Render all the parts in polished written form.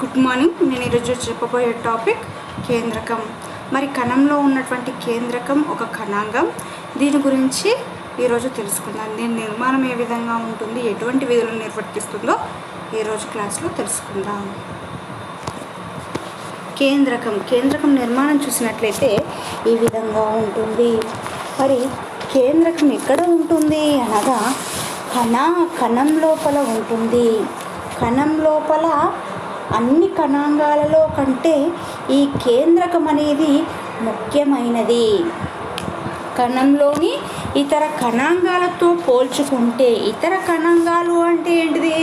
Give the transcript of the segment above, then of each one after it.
Good morning. నేను ఈరోజు చెప్పబోయే టాపిక్ కేంద్రకం. మరి కణంలో ఉన్నటువంటి కేంద్రకం ఒక కణాంగం. దీని గురించి ఈరోజు తెలుసుకుందాం. దీని నిర్మాణం ఏ విధంగా ఉంటుంది, ఎటువంటి విధులను నిర్వర్తిస్తుందో ఈరోజు క్లాస్లో తెలుసుకుందాం. కేంద్రకం నిర్మాణం చూసినట్లయితే ఈ విధంగా ఉంటుంది. మరి కేంద్రకం ఎక్కడ ఉంటుంది అనగా కణం లోపల ఉంటుంది. కణం లోపల అన్ని కణాంగాలలో కంటే ఈ కేంద్రకం అనేది ముఖ్యమైనది. కణంలోని ఇతర కణాంగాలతో పోల్చుకుంటే, ఇతర కణాంగాలు అంటే ఏంటిది?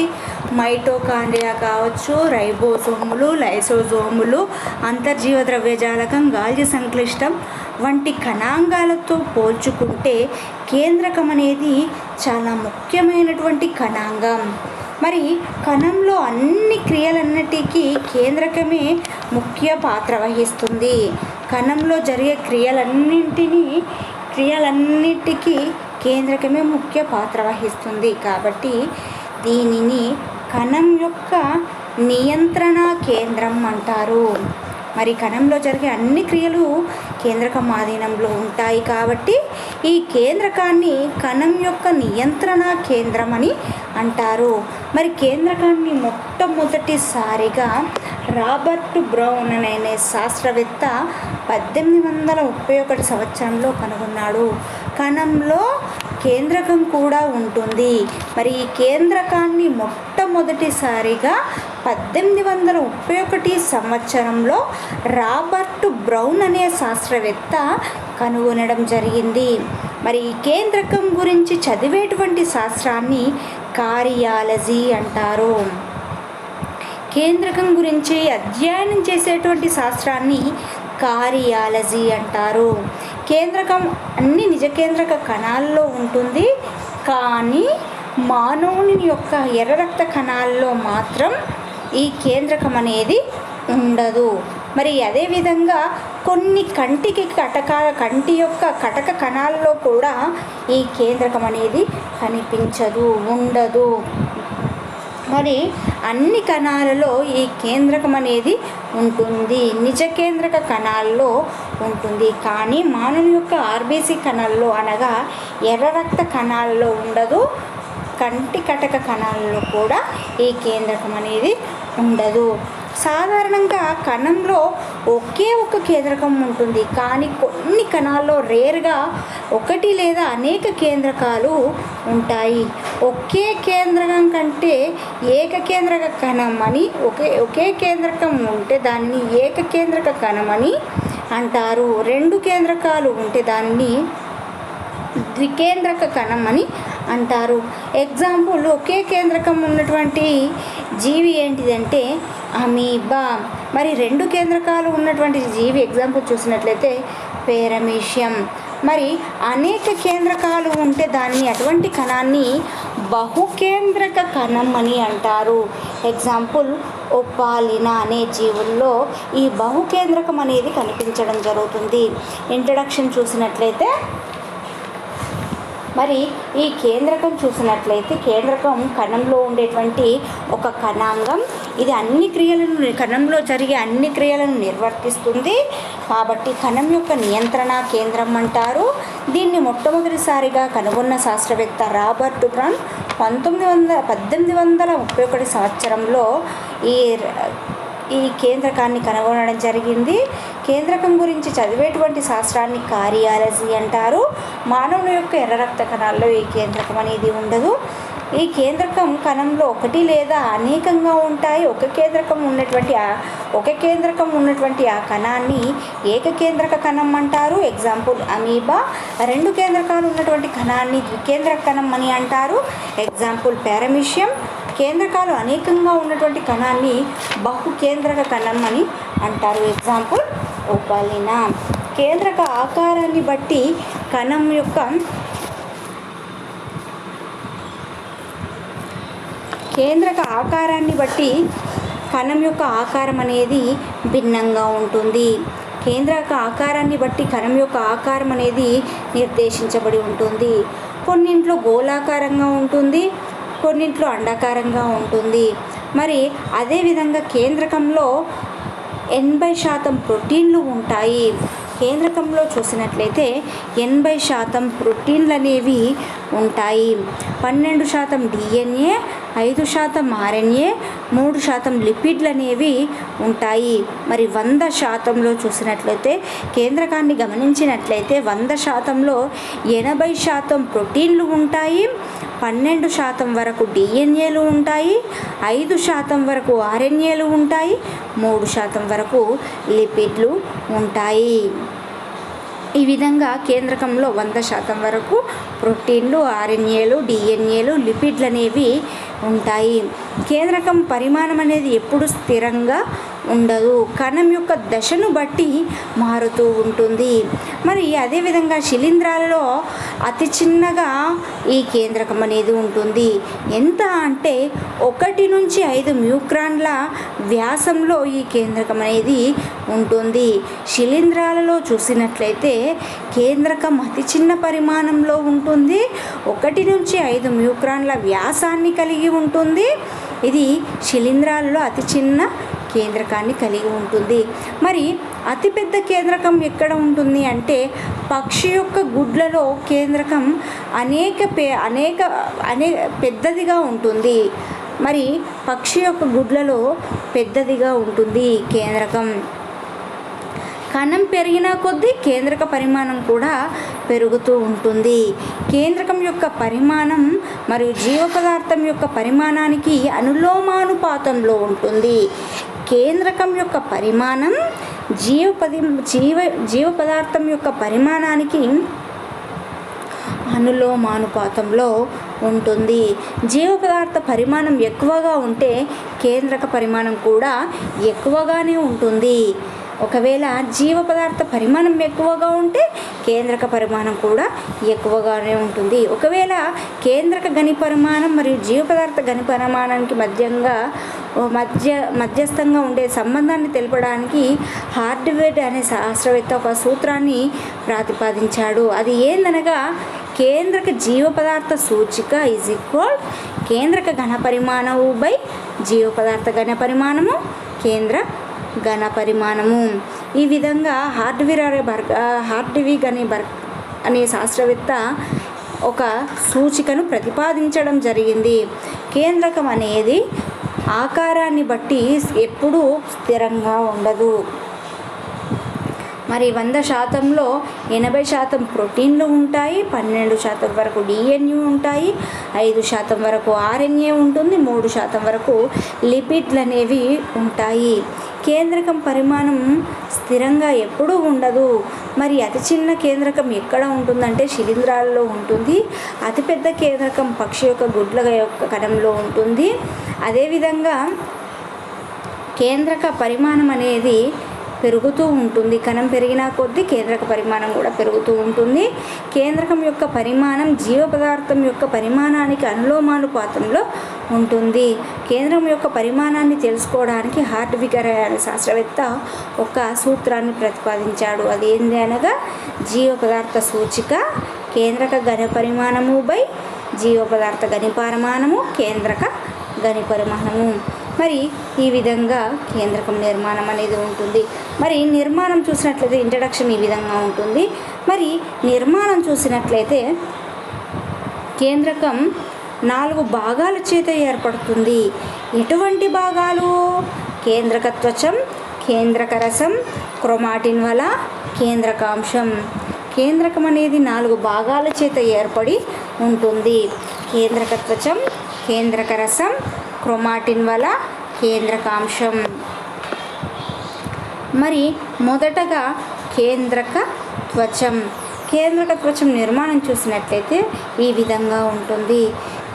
మైటోకాండ్రియా కావచ్చు, రైబోసోములు, లైసోజోములు, అంతర్జీవ ద్రవ్యజాలకం, గాల్జి సంక్లిష్టం వంటి కణాంగాలతో పోల్చుకుంటే కేంద్రకం అనేది చాలా ముఖ్యమైనటువంటి కణాంగం. మరి కణంలో అన్ని క్రియలన్నిటికీ కేంద్రకమే ముఖ్య పాత్ర వహిస్తుంది. కణంలో జరిగే క్రియలన్నిటికీ కేంద్రకమే ముఖ్య పాత్ర వహిస్తుంది. కాబట్టి దీనిని కణం యొక్క నియంత్రణ కేంద్రం అంటారు. మరి కణంలో జరిగే అన్ని క్రియలు కేంద్రకం ఆధీనంలో ఉంటాయి. కాబట్టి ఈ కేంద్రకాన్ని కణం యొక్క నియంత్రణ కేంద్రం అని అంటారు. మరి కేంద్రకాన్ని మొట్టమొదటిసారిగా రాబర్ట్ బ్రౌన్ అనే శాస్త్రవేత్త 1831 సంవత్సరంలో కనుగొన్నాడు. కణంలో కేంద్రకం కూడా ఉంటుంది. మరి ఈ కేంద్రకాన్ని మొట్టమొదటిసారిగా 1831 సంవత్సరంలో రాబర్ట్ బ్రౌన్ అనే శాస్త్రవేత్త కనుగొనడం జరిగింది. మరి ఈ కేంద్రకం గురించి చదివేటువంటి శాస్త్రాన్ని కార్డియాలజీ అంటారు. కేంద్రకం గురించి అధ్యయనం చేసేటువంటి శాస్త్రాన్ని కార్డియాలజీ అంటారు. కేంద్రకం అన్ని నిజకేంద్రక కణాల్లో ఉంటుంది, కానీ మానవుని యొక్క ఎర్ర రక్త కణాల్లో మాత్రం ఈ కేంద్రకం అనేది ఉండదు. మరి అదేవిధంగా కొన్ని కంటి యొక్క కటక కణాల్లో కూడా ఈ కేంద్రకం అనేది కనిపించదు, ఉండదు. మరి అన్ని కణాలలో ఈ కేంద్రకం అనేది ఉంటుంది. నిజ కేంద్రక కణాల్లో ఉంటుంది, కానీ మానవుని యొక్క ఆర్బీసీ కణాల్లో అనగా ఎర్ర రక్త కణాల్లో ఉండదు. కంటి కటక కణాల్లో కూడా ఈ కేంద్రకం అనేది ఉండదు. సాధారణంగా కణంలో ఒకే ఒక కేంద్రకం ఉంటుంది, కానీ కొన్ని కణాల్లో రేర్గా ఒకటి లేదా అనేక కేంద్రకాలు ఉంటాయి. ఒకే కేంద్రకం కంటే ఏకకేంద్రక కణం అని ఒకే కేంద్రకం ఉంటే దానిని ఏకకేంద్రక కణం అని అంటారు. రెండు కేంద్రకాలు ఉంటే దానిని ద్వికేంద్రక కణం అని అంటారు. ఎగ్జాంపుల్, ఒకే కేంద్రకం ఉన్నటువంటి జీవి ఏంటిదంటే అమీబా. మరి రెండు కేంద్రకాలు ఉన్నటువంటి జీవి ఎగ్జాంపుల్ చూసినట్లయితే పేరమీషియం. మరి అనేక కేంద్రకాలు ఉంటే దాన్ని అటువంటి కణాన్ని బహుకేంద్రక కణం అని అంటారు. ఎగ్జాంపుల్, ఒపాలినా అనే జీవుల్లో ఈ బహుకేంద్రకం అనేది కనిపించడం జరుగుతుంది. ఇంట్రడక్షన్ చూసినట్లయితే మరి ఈ కేంద్రకం చూసినట్లయితే కేంద్రకం కణంలో ఉండేటువంటి ఒక కణాంగం. ఇది కణంలో జరిగే అన్ని క్రియలను నిర్వర్తిస్తుంది. కాబట్టి కణం యొక్క నియంత్రణ కేంద్రం అంటారు. దీన్ని మొట్టమొదటిసారిగా కనుగొన్న శాస్త్రవేత్త రాబర్ట్ బ్రౌన్ 1831 సంవత్సరంలో ఈ కేంద్రకాన్ని కనుగొనడం జరిగింది. కేంద్రకం గురించి చదివేటువంటి శాస్త్రాన్ని కార్డియాలజీ అంటారు. మానవుని యొక్క ఎర్ర రక్త కణాల్లో ఈ కేంద్రకం అనేది ఉండదు. ఈ కేంద్రకం కణంలో ఒకటి లేదా అనేకంగా ఉంటాయి. ఒక కేంద్రకం ఉన్నటువంటి ఆ కణాన్ని ఏకకేంద్రక కణం అంటారు. Example, amoeba. రెండు కేంద్రకాలు ఉన్నటువంటి కణాన్ని ద్వికేంద్రక కణం అని అంటారు. Example, paramecium. కేంద్రకాలు అనేకంగా ఉన్నటువంటి కణాన్ని బహుకేంద్రక కణం అని అంటారు. ఎగ్జాంపుల్, ఓపాలినా. కేంద్రక ఆకారాన్ని బట్టి కణం యొక్క ఆకారం అనేది భిన్నంగా ఉంటుంది. కేంద్రక ఆకారాన్ని బట్టి కణం యొక్క ఆకారం అనేది నిర్దేశించబడి ఉంటుంది. కొన్నింట్లో గోళాకారంగా ఉంటుంది, కొన్నింట్లో అండాకారంగా ఉంటుంది. మరి అదేవిధంగా కేంద్రకంలో 80% ప్రోటీన్లు ఉంటాయి. కేంద్రకంలో చూసినట్లయితే 80% ప్రోటీన్లు అనేవి ఉంటాయి. 12% DNA, 5% RNA, 3% లిపిడ్లు అనేవి ఉంటాయి. మరి 100%లో చూసినట్లయితే కేంద్రకాన్ని గమనించినట్లయితే 100%లో 80% ప్రోటీన్లు ఉంటాయి, 12% వరకు DNAలు ఉంటాయి, 5% వరకు RNAలు ఉంటాయి, 3% వరకు లిపిడ్లు ఉంటాయి. ఈ విధంగా కేంద్రకంలో 100% వరకు ప్రోటీన్లు, RNAలు, DNAలు, లిపిడ్లు అనేవి ఉంటాయి. కేంద్రకం పరిమాణం అనేది ఎప్పుడు స్థిరంగా ఉండదు, కణం యొక్క దశను బట్టి మారుతూ ఉంటుంది. మరి అదేవిధంగా శిలీంధ్రాలలో అతి చిన్నగా ఈ కేంద్రకం అనేది ఉంటుంది. ఎంత అంటే 1 నుంచి 5 మైక్రాన్ల వ్యాసంలో ఈ కేంద్రకం అనేది ఉంటుంది. శిలీంధ్రాలలో చూసినట్లయితే కేంద్రకం అతి చిన్న పరిమాణంలో ఉంటుంది, 1 నుంచి 5 మైక్రాన్ల వ్యాసాన్ని కలిగి ఉంటుంది. ఇది శిలీంధ్రాలలో అతి చిన్న కేంద్రకాన్ని కలిగి ఉంటుంది. మరి అతిపెద్ద కేంద్రకం ఎక్కడ ఉంటుంది అంటే పక్షి యొక్క గుడ్లలో కేంద్రకం పెద్దదిగా ఉంటుంది. మరి పక్షి యొక్క గుడ్లలో పెద్దదిగా ఉంటుంది కేంద్రకం. కణం పెరిగిన కొద్దీ కేంద్రక పరిమాణం కూడా పెరుగుతూ ఉంటుంది. కేంద్రకం యొక్క పరిమాణం మరియు జీవ పదార్థం యొక్క పరిమాణానికి అనులోమానుపాతంలో ఉంటుంది. కేంద్రకం యొక్క పరిమాణం జీవ పదార్థం యొక్క పరిమాణానికి అనులోమానుపాతంలో ఉంటుంది. జీవ పదార్థ పరిమాణం ఎక్కువగా ఉంటే కేంద్రక పరిమాణం కూడా ఎక్కువగానే ఉంటుంది. ఒకవేళ జీవ పదార్థ పరిమాణం ఎక్కువగా ఉంటే కేంద్రక పరిమాణం కూడా ఎక్కువగానే ఉంటుంది. ఒకవేళ కేంద్రక గని పరిమాణం మరియు జీవ పదార్థ గని పరిమాణానికి మధ్యస్థంగా ఉండే సంబంధాన్ని తెలపడానికి హార్డ్వేర్ అనే శాస్త్రవేత్త ఒక సూత్రాన్ని ప్రతిపాదించాడు. అది ఏందనగా కేంద్రక జీవ పదార్థ సూచిక కేంద్రక ఘన పరిమాణము బై జీవ పదార్థ ఘన పరిమాణము కేంద్ర ఘన పరిమాణము. ఈ విధంగా హార్డ్వి అనే శాస్త్రవేత్త ఒక సూచికను ప్రతిపాదించడం జరిగింది. కేంద్రకం అనేది ఆకారాన్ని బట్టి ఎప్పుడూ స్థిరంగా ఉండదు. మరి 100%లో 80% ప్రోటీన్లు ఉంటాయి, 12% వరకు DNA ఉంటాయి, 5% వరకు RNA ఉంటుంది, 3% వరకు లిపిడ్లు అనేవి ఉంటాయి. కేంద్రకం పరిమాణం స్థిరంగా ఎప్పుడూ ఉండదు. మరి అతి చిన్న కేంద్రకం ఎక్కడ ఉంటుందంటే శిలీంధ్రాలలో ఉంటుంది. అతిపెద్ద కేంద్రకం పక్షి యొక్క గుడ్ల యొక్క కణంలో ఉంటుంది. అదేవిధంగా కేంద్రక పరిమాణం అనేది పెరుగుతూ ఉంటుంది. కణం పెరిగిన కొద్దీ కేంద్రక పరిమాణం కూడా పెరుగుతూ ఉంటుంది. కేంద్రకం యొక్క పరిమాణం జీవ పదార్థం యొక్క పరిమాణానికి అనులోమానుపాతంలో ఉంటుంది. కేంద్రం యొక్క పరిమాణాన్ని తెలుసుకోవడానికి హార్డ్విగర్ అనే శాస్త్రవేత్త ఒక సూత్రాన్ని ప్రతిపాదించాడు. అది ఏంటి అనగా జీవ పదార్థ సూచిక కేంద్రక ఘన పరిమాణము బై జీవ పదార్థ గని పరిమాణము కేంద్రక గని పరిమాణము. మరి ఈ విధంగా కేంద్రకం నిర్మాణం అనేది ఉంటుంది. మరి నిర్మాణం చూసినట్లయితే ఇంట్రడక్షన్ ఈ విధంగా ఉంటుంది. మరి నిర్మాణం చూసినట్లయితే కేంద్రకం 4 భాగాల చేత ఏర్పడుతుంది. ఎటువంటి భాగాలు? కేంద్రక త్వచం, కేంద్రక రసం, క్రోమాటిన్ వల, కేంద్రకాంశం. కేంద్రకం అనేది 4 భాగాల చేత ఏర్పడి ఉంటుంది. కేంద్రక త్వచం, కేంద్రక రసం, క్రోమాటిన్ వల, కేంద్రకాంశం. మరి మొదటగా కేంద్రక త్వచం. కేంద్రక త్వచం నిర్మాణం చూసినట్లయితే ఈ విధంగా ఉంటుంది.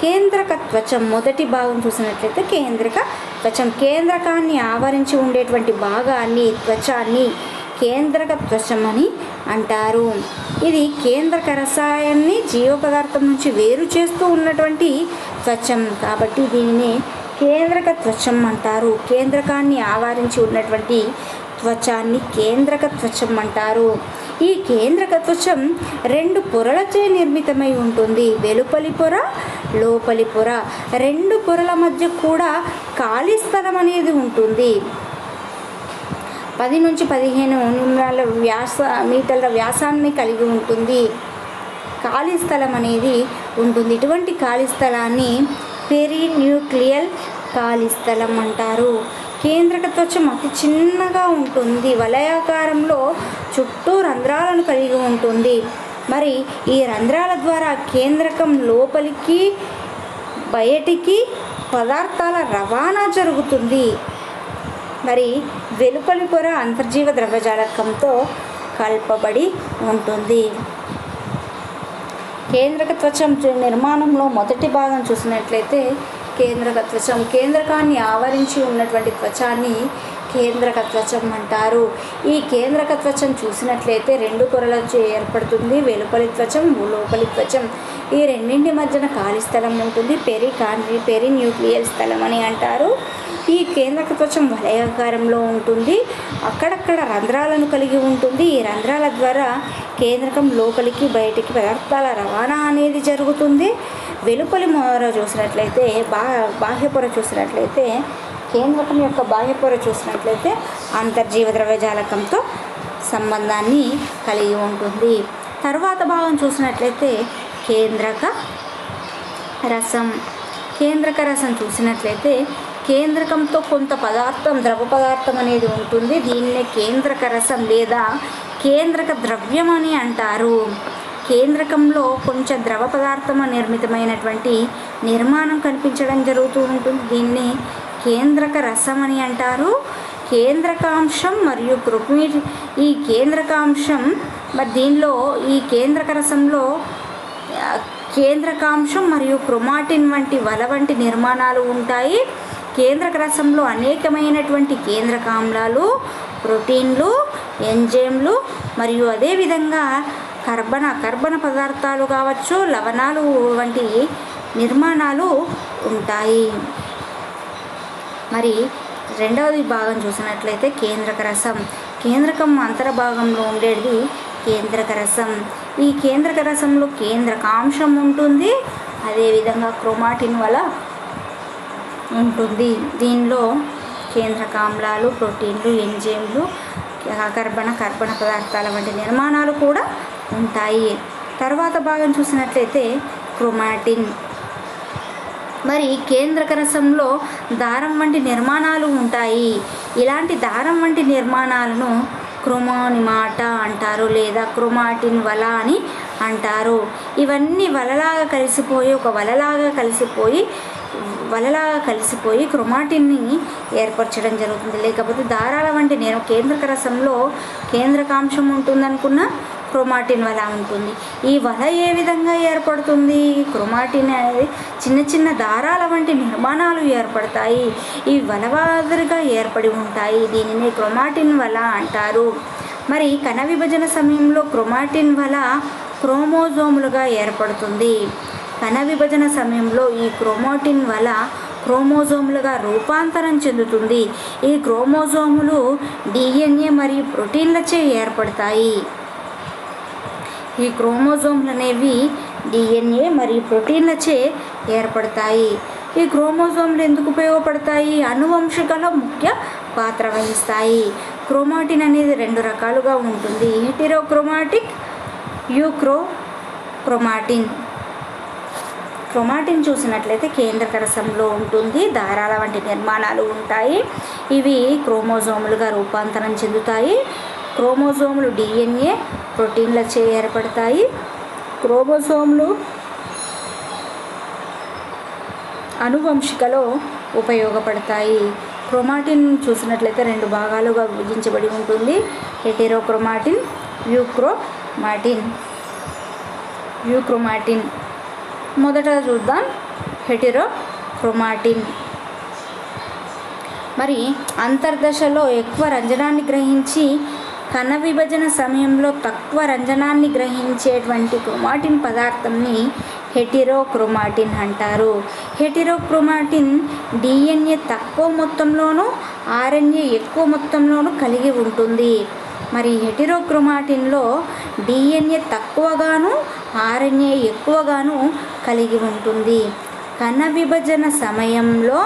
కేంద్రక త్వచం మొదటి భాగం చూసినట్లయితే కేంద్రక త్వచం. కేంద్రకాన్ని ఆవరించి ఉండేటువంటి భాగాన్ని త్వచాన్ని కేంద్రక త్వచం అని అంటారు. ఇది కేంద్రక రసాయనాన్ని జీవ పదార్థం నుంచి వేరు చేస్తూ ఉన్నటువంటి త్వచం కాబట్టి దీనిని కేంద్రక త్వచం అంటారు. కేంద్రకాన్ని ఆవరించి ఉన్నటువంటి త్వచాన్ని కేంద్రక త్వచం అంటారు. ఈ కేంద్రక త్వచం 2 పొరలచే నిర్మితమై ఉంటుంది. వెలుపలి పొర, లోపలి పొర. 2 పొరల మధ్య కూడా ఖాళీ స్థలం అనేది ఉంటుంది. 10 నుంచి 15 మీటర్ల వ్యాసాన్ని కలిగి ఉంటుంది. ఖాళీ స్థలం అనేది ఉంటుంది. ఇటువంటి ఖాళీ స్థలాన్ని పెరిన్యూక్లియల్ ఖాళీ స్థలం అంటారు. కేంద్రక త్వచం అతి చిన్నగా ఉంటుంది. వలయాకారంలో చుట్టూ రంధ్రాలను కలిగి ఉంటుంది. మరి ఈ రంధ్రాల ద్వారా కేంద్రకం లోపలికి బయటికి పదార్థాల రవాణా జరుగుతుంది. మరి వెలుపలి పొర అంతర్జీవ ద్రవ్యజాలకంతో కలపబడి ఉంటుంది. కేంద్రక త్వచం నిర్మాణంలో మొదటి భాగం చూసినట్లయితే కేంద్రక త్వచం. కేంద్రకాన్ని ఆవరించి ఉన్నటువంటి త్వచాన్ని కేంద్రక త్వచం అంటారు. ఈ కేంద్రక త్వచం చూసినట్లయితే 2 పొరలచే ఏర్పడుతుంది. వెలుపలి త్వచం, లోపలి త్వచం. ఈ రెండింటి మధ్యన ఖాళీ స్థలం ఉంటుంది. పెరిన్యూక్లియల్ స్థలం అని అంటారు. ఈ కేంద్రక త్వచం వలయాకారంలో ఉంటుంది. అక్కడక్కడ రంధ్రాలను కలిగి ఉంటుంది. ఈ రంధ్రాల ద్వారా కేంద్రకం లోపలికి బయటికి పదార్థాల రవాణా అనేది జరుగుతుంది. వెలుపలి పొర చూసినట్లయితే బాహ్య పొర చూసినట్లయితే కేంద్రకం యొక్క బాహ్య పొర చూసినట్లయితే అంతర్జీవ ద్రవ్యజాలకంతో సంబంధాన్ని కలిగి ఉంటుంది. తర్వాత భాగం చూసినట్లయితే కేంద్రక రసం. కేంద్రక రసం చూసినట్లయితే కేంద్రకంతో కొంత ద్రవ పదార్థం అనేది ఉంటుంది. దీన్నే కేంద్రక రసం లేదా కేంద్రక ద్రవ్యం అని అంటారు. కేంద్రకంలో కొంచెం ద్రవ పదార్థం నిర్మితమైనటువంటి నిర్మాణం కనిపించడం జరుగుతూ ఉంటుంది. దీన్ని కేంద్రక రసం అని అంటారు. కేంద్రకాంశం మరియు ఈ కేంద్రకాంశం మరి దీనిలో ఈ కేంద్రక రసంలో కేంద్రకాంశం మరియు క్రోమాటిన్ వంటి నిర్మాణాలు ఉంటాయి. కేంద్రక రసంలో అనేకమైనటువంటి కేంద్రకామ్లాలు, ప్రోటీన్లు, ఎంజైమ్లు మరియు అదేవిధంగా కర్బన పదార్థాలు కావచ్చు, లవణాలు వంటి నిర్మాణాలు ఉంటాయి. మరి రెండవది భాగం చూసినట్లయితే కేంద్రక రసం. కేంద్రకం అంతర్భాగంలో ఉండేది కేంద్రక రసం. ఈ కేంద్రక రసంలో కేంద్రకాంశం ఉంటుంది. అదేవిధంగా క్రోమాటిన్ ఉంటుంది. దీనిలో కేంద్రకామ్లాలు, ప్రోటీన్లు, ఎంజైమ్లు, కర్బన పదార్థాల వంటి నిర్మాణాలు కూడా ఉంటాయి. తర్వాత భాగం చూసినట్లయితే క్రోమాటిన్. మరి కేంద్రక రసంలో దారం వంటి నిర్మాణాలు ఉంటాయి. ఇలాంటి దారం వంటి నిర్మాణాలను క్రోమానిమాటా అంటారు లేదా క్రోమాటిన్ వల అని అంటారు. ఇవన్నీ వలలాగా కలిసిపోయి క్రోమాటిన్ని ఏర్పరచడం జరుగుతుంది. లేకపోతే దారాల వంటి కేంద్రక రసంలో కేంద్రకాంశం ఉంటుందనుకున్న క్రోమాటిన్ వల ఉంటుంది. ఈ వల ఏ విధంగా ఏర్పడుతుంది? క్రోమాటిన్ అనేది చిన్న దారాల వంటి నిర్మాణాలు ఏర్పడతాయి. ఈ వల మాదిరిగా ఏర్పడి ఉంటాయి. దీనిని క్రోమాటిన్ వల అంటారు. మరి కణ విభజన సమయంలో క్రోమాటిన్ వల క్రోమోజోములుగా ఏర్పడుతుంది. కణ విభజన సమయంలో ఈ క్రోమాటిన్ వల క్రోమోజోములుగా రూపాంతరం చెందుతుంది. ఈ క్రోమోజోములు DNA మరియు ప్రోటీన్లచే ఏర్పడతాయి. ఈ క్రోమోజోమ్లు అనేవి DNA మరియు ప్రోటీన్లచే ఏర్పడతాయి. ఈ క్రోమోజోమ్లు ఎందుకు ఉపయోగపడతాయి? అనువంశికలో ముఖ్య పాత్ర వహిస్తాయి. క్రోమాటిన్ అనేది 2 రకాలుగా ఉంటుంది. హెటెరోక్రోమాటిక్, యూక్రోమాటిన్. క్రోమాటిన్ చూసినట్లయితే కేంద్రక రసంలో ఉంటుంది. దారాల వంటి నిర్మాణాలు ఉంటాయి. ఇవి క్రోమోజోములుగా రూపాంతరం చెందుతాయి. క్రోమోజోములు DNA, ప్రోటీన్లచే ఏర్పడతాయి. క్రోమోజోములు అనువంశికలో ఉపయోగపడతాయి. క్రోమాటిన్ చూసినట్లయితే 2 భాగాలుగా విభజించబడి ఉంటుంది. Heterochromatin, euchromatin. మొదట చూద్దాం హెటెరోక్రోమాటిన్. మరి అంతర్దశలో ఎక్కువ రంజనాన్ని గ్రహించి కణ విభజన సమయంలో తక్కువ రంజనాన్ని గ్రహించేటువంటి క్రోమాటిన్ పదార్థంని హెటెరోక్రోమాటిన్ అంటారు. హెటెరోక్రోమాటిన్ DNA తక్కువ మొత్తంలోనూ ఆర్ఎన్ఏ ఎక్కువ మొత్తంలోనూ కలిగి ఉంటుంది. మరి హెటిరోక్రోమాటిన్లో డిఎన్ఏ తక్కువగాను ఆర్ఎన్ఏ ఎక్కువగాను కలిగి ఉంటుంది. కణ విభజన సమయంలో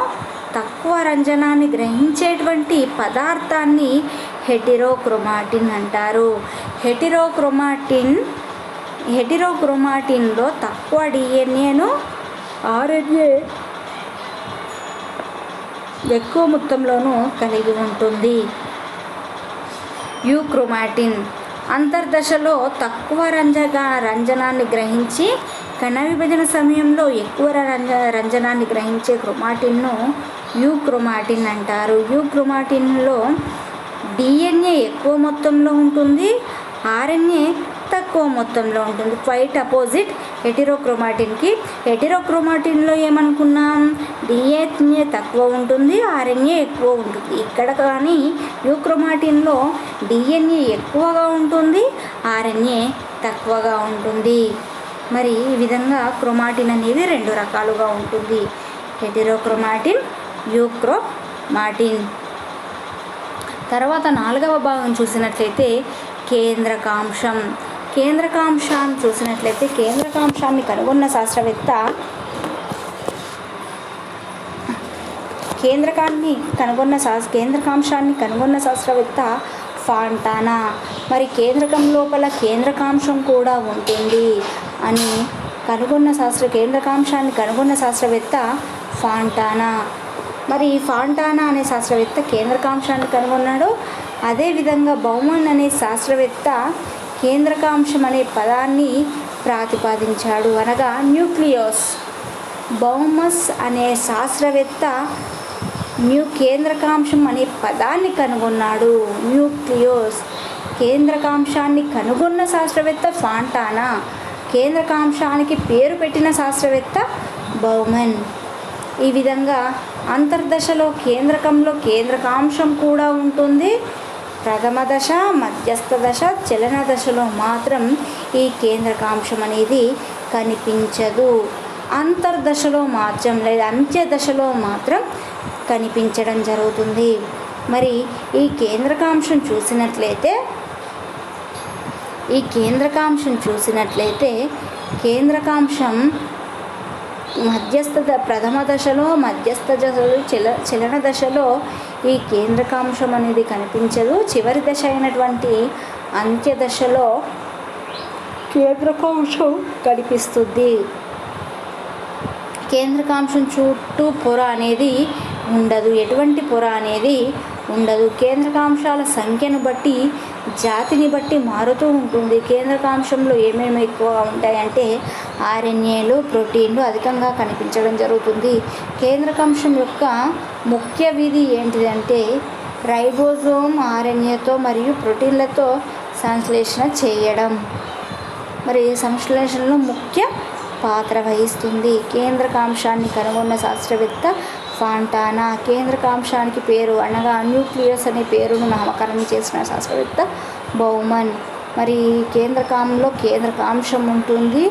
తక్కువ రంజనాన్ని గ్రహించేటువంటి పదార్థాన్ని హెటిరోక్రోమాటిన్ అంటారు. హెటిరోక్రోమాటిన్లో తక్కువ డిఎన్ఏను ఆర్ఎన్ఏ ఎక్కువ మొత్తంలోనూ కలిగి ఉంటుంది. యూక్రోమాటిన్ అంతర్దశలో తక్కువ రంజనాన్ని గ్రహించి కణ విభజన సమయంలో ఎక్కువ రంజనాన్ని గ్రహించే క్రోమాటిన్ను యూక్రోమాటిన్ అంటారు. యూక్రోమాటిన్లో డిఎన్ఏ ఎక్కువ మొత్తంలో ఉంటుంది, ఆర్ఎన్ఏ తక్కువ మొత్తంలో ఉంటుంది. Quiet opposite హెటిరోక్రోమాటిన్కి. హెటిరోక్రోమాటిన్లో ఏమనుకున్నాం, డిఎన్ఏ తక్కువ ఉంటుంది, ఆర్ఎన్ఏ ఎక్కువ ఉంటుంది. ఇక్కడ కానీ యూక్రోమాటిన్లో డిఎన్ఏ ఎక్కువగా ఉంటుంది, ఆర్ఎన్ఏ తక్కువగా ఉంటుంది. మరి ఈ విధంగా క్రోమాటిన్ అనేది 2 రకాలుగా ఉంటుంది, హెటిరోక్రోమాటిన్, యూక్రోమాటిన్. తర్వాత 4వ భాగం చూసినట్లయితే కేంద్రకాంశం. కేంద్రకాంశాన్ని చూసినట్లయితే కేంద్రకాంశాన్ని కనుగొన్న శాస్త్రవేత్త కేంద్రకాంశాన్ని కనుగొన్న శాస్త్రవేత్త ఫాంటానా. మరి కేంద్రకం లోపల కేంద్రకాంశం కూడా ఉంటుంది అని కేంద్రకాంశాన్ని కనుగొన్న శాస్త్రవేత్త ఫాంటానా. మరి ఫాంటానా అనే శాస్త్రవేత్త కేంద్రకాంశాన్ని కనుగొన్నాడు. అదేవిధంగా బౌమన్ అనే శాస్త్రవేత్త కేంద్రకాంశం అనే పదాన్ని ప్రతిపాదించాడు, అనగా న్యూక్లియోస్. బౌమస్ అనే శాస్త్రవేత్త కేంద్రకాంశం అనే పదాన్ని కనుగొన్నాడు, న్యూక్లియోస్. కేంద్రకాంశాన్ని కనుగొన్న శాస్త్రవేత్త ఫాంటానా, కేంద్రకాంశానికి పేరు పెట్టిన శాస్త్రవేత్త బౌమన్. ఈ విధంగా అంతర్దశలో కేంద్రకంలో కేంద్రకాంశం కూడా ఉంటుంది. ప్రథమ దశ, మధ్యస్థ దశ, చలన దశలో మాత్రం ఈ కేంద్రకాంశం అనేది కనిపించదు. అంతర్దశలో మాత్రం లేదా అంత్య దశలో మాత్రం కనిపించడం జరుగుతుంది. మరి ఈ కేంద్రకాంశం చూసినట్లయితే కేంద్రకాంశం ప్రథమ దశలో, మధ్యస్థ దశలో, చలన దశలో ఈ కేంద్రకాంశం అనేది కనిపించదు. చివరి దశ అయినటువంటి అంత్య దశలో కేంద్రకాంశం కనిపిస్తుంది. కేంద్రకాంశం చుట్టూ పొర అనేది ఉండదు, ఎటువంటి పొర అనేది ఉండదు. కేంద్రకాంశాల సంఖ్యను బట్టి, జాతిని బట్టి మారుతూ ఉంటుంది. కేంద్రకాంశంలో ఏమేమి ఎక్కువగా ఉంటాయంటే ఆర్ఎన్ఏలు, ప్రోటీన్లు అధికంగా కనిపించడం జరుగుతుంది. కేంద్రకాంశం యొక్క ముఖ్య విధి ఏంటిదంటే రైబోజోమ్ ఆర్ఎన్ఏతో మరియు ప్రోటీన్లతో సంశ్లేషణ చేయడం. మరి సంశ్లేషణలో ముఖ్య పాత్ర వహిస్తుంది. కేంద్రకాంశాన్ని కనుగొన్న శాస్త్రవేత్త ఫాంటానా. కేంద్రకాంశానికి పేరు అనగా న్యూక్లియస్ అనే పేరును నామకరణం చేసిన శాస్త్రవేత్త బౌమన్. మరి కేంద్రకంలో కేంద్రకాంశం ఉంటుంది.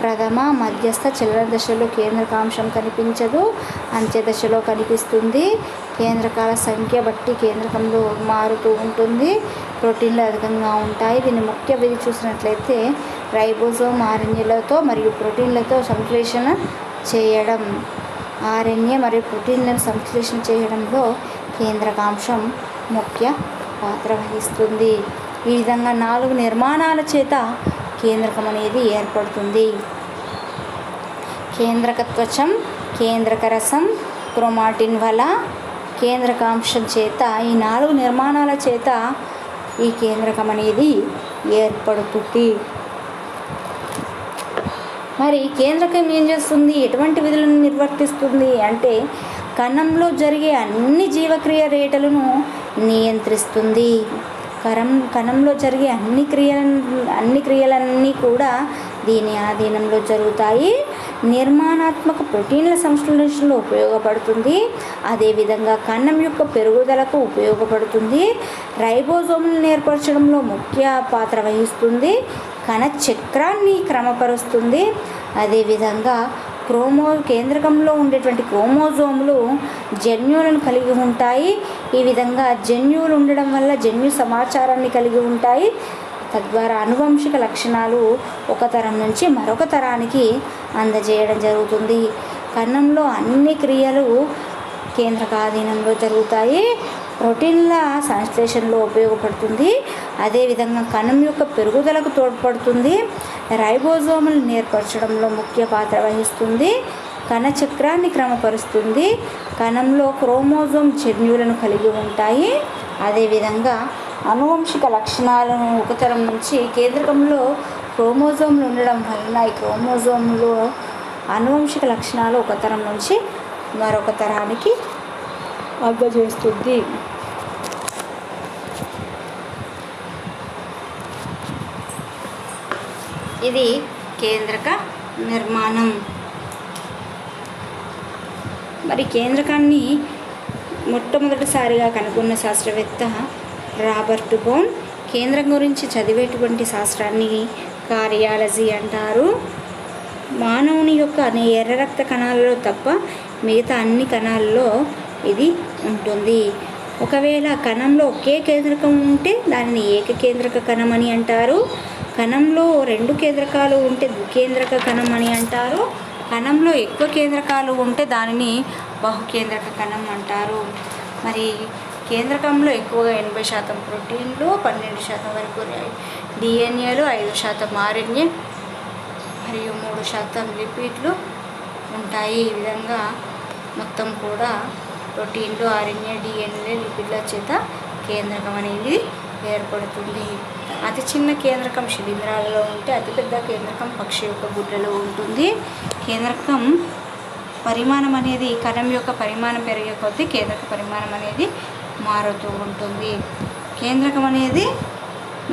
ప్రథమ, మధ్యస్థ, చలన దశలో కేంద్రకాంశం కనిపించదు, అంత్య దశలో కనిపిస్తుంది. కేంద్రకాల సంఖ్య బట్టి కేంద్రకంలో మారుతూ ఉంటుంది. ప్రోటీన్లు అధికంగా ఉంటాయి. దీని ముఖ్య విధి చూసినట్లయితే రైబోజోమ్ ఆర్ఎన్ఏలతో మరియు ప్రోటీన్లతో సంశ్లేషణ చేయడం. ఆర్ఎన్ఏ మరియు ప్రోటీన్లను సంశ్లేషణ చేయడంలో కేంద్రకాంశం ముఖ్య పాత్ర వహిస్తుంది. ఈ విధంగా 4 నిర్మాణాల చేత కేంద్రకం అనేది ఏర్పడుతుంది. కేంద్రకత్వచం, కేంద్రకరసం, క్రోమాటిన్ వల, కేంద్రకాంశం చేత ఈ 4 నిర్మాణాల చేత ఈ కేంద్రకం అనేది ఏర్పడుతుంది. మరి కేంద్రకం ఏం చేస్తుంది, ఎటువంటి విధులను నిర్వర్తిస్తుంది అంటే కణంలో జరిగే అన్ని జీవక్రియ రేటులను నియంత్రిస్తుంది. కణంలో జరిగే అన్ని క్రియలన్నీ కూడా దీని ఆధీనంలో జరుగుతాయి. నిర్మాణాత్మక ప్రోటీన్ల సంశ్లేషణలో ఉపయోగపడుతుంది. అదేవిధంగా కణం యొక్క పెరుగుదలకు ఉపయోగపడుతుంది. రైబోజోమ్లను ఏర్పరచడంలో ముఖ్య పాత్ర వహిస్తుంది. కణ చక్రాన్ని క్రమపరుస్తుంది. అదేవిధంగా కేంద్రకంలో ఉండేటువంటి క్రోమోజోములు జన్యువులను కలిగి ఉంటాయి. ఈ విధంగా జన్యువులు ఉండడం వల్ల జన్యు సమాచారాన్ని కలిగి ఉంటాయి. తద్వారా ఆనువంశిక లక్షణాలు ఒక తరం నుంచి మరొక తరానికి అందజేయడం జరుగుతుంది. కణంలో అన్ని క్రియలు కేంద్రకాధీనంలో జరుగుతాయి. ప్రోటీన్ల సంశ్లేషణలో ఉపయోగపడుతుంది. అదేవిధంగా కణం యొక్క పెరుగుదలకు తోడ్పడుతుంది. రైబోజోములు ఏర్పరచడంలో ముఖ్య పాత్ర వహిస్తుంది. కణ చక్రాన్ని క్రమపరుస్తుంది. కణంలో క్రోమోజోమ్ జన్యువులను కలిగి ఉంటాయి. అదేవిధంగా ఆనువంశిక లక్షణాలను ఒక తరం నుంచి కేంద్రకంలో క్రోమోజోములు ఉండడం వలన ఈ క్రోమోజోములు ఆనువంశిక లక్షణాలు ఒక తరం నుంచి మరొక తరానికి అందజేస్తుంది. ఇది కేంద్రక నిర్మాణం. మరి కేంద్రకాన్ని మొట్టమొదటిసారిగా కనుగొన్న శాస్త్రవేత్త రాబర్ట్ బోన్. కేంద్రం గురించి చదివేటువంటి శాస్త్రాన్ని కార్డియాలజీ అంటారు. మానవుని యొక్క ఎర్ర రక్త కణాలలో తప్ప మిగతా అన్ని కణాల్లో ఇది ఉంటుంది. ఒకవేళ కణంలో ఒకే కేంద్రకం ఉంటే దానిని ఏకకేంద్రక కణం అని అంటారు. కణంలో 2 కేంద్రకాలు ఉంటే ద్వికేంద్రక కణం అని అంటారు. కణంలో ఎక్కువ కేంద్రకాలు ఉంటే దానిని బహుకేంద్రక కణం అంటారు. మరి కేంద్రకంలో ఎక్కువగా 80% ప్రోటీన్లు, 12% వరకు డిఎన్ఏలు, 5% ఆర్ఎన్ఏ మరియు 3% లిపిడ్లు ఉంటాయి. ఈ విధంగా మొత్తం కూడా ప్రోటీన్లు, ఆర్ఎన్ఏ, డిఎన్ఏ, లిపిడ్ల చేత కేంద్రకం అనేది ఏర్పడుతుంది. అతి చిన్న కేంద్రకం శిలీంధ్రాలలో ఉంటే అతిపెద్ద కేంద్రకం పక్షి యొక్క గుడ్లలో ఉంటుంది. కేంద్రకం పరిమాణం అనేది కణం యొక్క పరిమాణం పెరిగే కొద్దీ కేంద్రక పరిమాణం అనేది మారుతూ ఉంటుంది. కేంద్రకం అనేది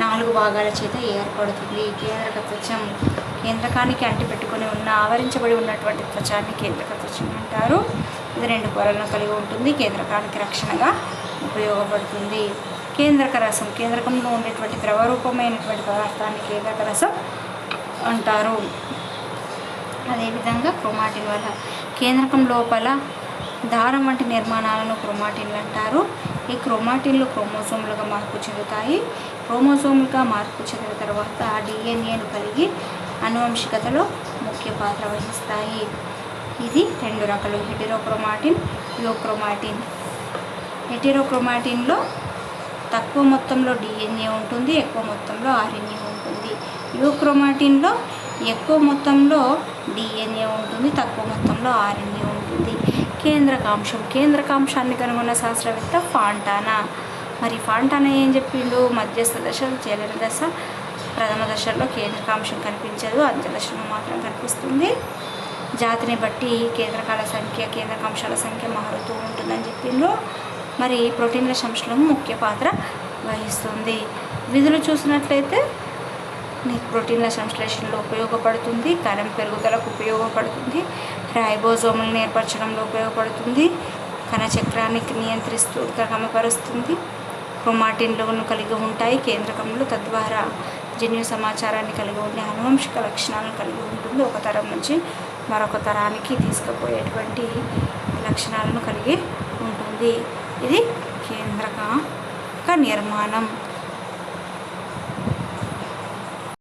4 భాగాల చేత ఏర్పడుతుంది. కేంద్రక త్వచం కేంద్రకానికి అంటిపెట్టుకొని ఉన్న ఆవరించబడి ఉన్నటువంటి త్వచాన్ని కేంద్రక త్వచం అంటారు. ఇది 2 పొరలను కలిగి ఉంటుంది. కేంద్రకానికి రక్షణగా ఉపయోగపడుతుంది. కేంద్రక రసం కేంద్రకంలో ఉండేటువంటి ద్రవరూపమైనటువంటి పదార్థాన్ని కేంద్రక రసం అంటారు. అదేవిధంగా క్రోమాటిన్ వల్ల కేంద్రకం లోపల దారం వంటి నిర్మాణాలను క్రోమాటిన్లు అంటారు. ఈ క్రోమాటిన్లు క్రోమోజోములుగా మార్పు చెందుతాయి. క్రోమోజోములుగా మార్పు చెందిన తర్వాత డిఎన్ఏను కలిగి ఆనువంశికతలో ముఖ్య పాత్ర వహిస్తాయి. ఇది 2 రకాలు: హెటెరోక్రోమాటిన్, యూక్రోమాటిన్. హెటెరోక్రోమాటిన్లో తక్కువ మొత్తంలో డిఎన్ఏ ఉంటుంది, ఎక్కువ మొత్తంలో ఆర్ఎన్ఏ ఉంటుంది. యూక్రోమాటిన్లో ఎక్కువ మొత్తంలో డిఎన్ఏ ఉంటుంది, తక్కువ మొత్తంలో ఆర్ఎన్ఏ ఉంటుంది. కేంద్రకాంశాన్ని కనుగొన్న శాస్త్రవేత్త ఫాంటానా. మరి ఫాంటానా ఏం చెప్పిండు? మధ్యస్థ దశ, చలన దశ, ప్రథమ దశల్లో కేంద్రకాంశం కనిపించదు, అంత్య దశలో మాత్రం కనిపిస్తుంది. జాతిని బట్టి కేంద్రకాల సంఖ్య, కేంద్రకాంశాల సంఖ్య మారుతూ ఉంటుందని చెప్పిండ్రు. మరి ప్రోటీన్ల సంశ్లేషణలో ముఖ్య పాత్ర వహిస్తుంది. విధులు చూసినట్లయితే ప్రోటీన్ల సంశ్లేషణలో ఉపయోగపడుతుంది, కణం పెరుగుదలకు ఉపయోగపడుతుంది, రైబోజోములను ఏర్పరచడంలో ఉపయోగపడుతుంది, కణ చక్రాన్ని నియంత్రిస్తూ క్రమపరుస్తుంది, క్రోమాటిన్లను కలిగి ఉంటాయి కేంద్రకంలో. తద్వారా జన్యు సమాచారాన్ని కలిగి ఉండే ఆనువంశిక లక్షణాలను కలిగి ఉంటుంది. ఒక తరం నుంచి మరొక తరానికి తీసుకుపోయేటువంటి లక్షణాలను కలిగి ఉంటుంది. ఇది కేంద్రక నిర్మాణం.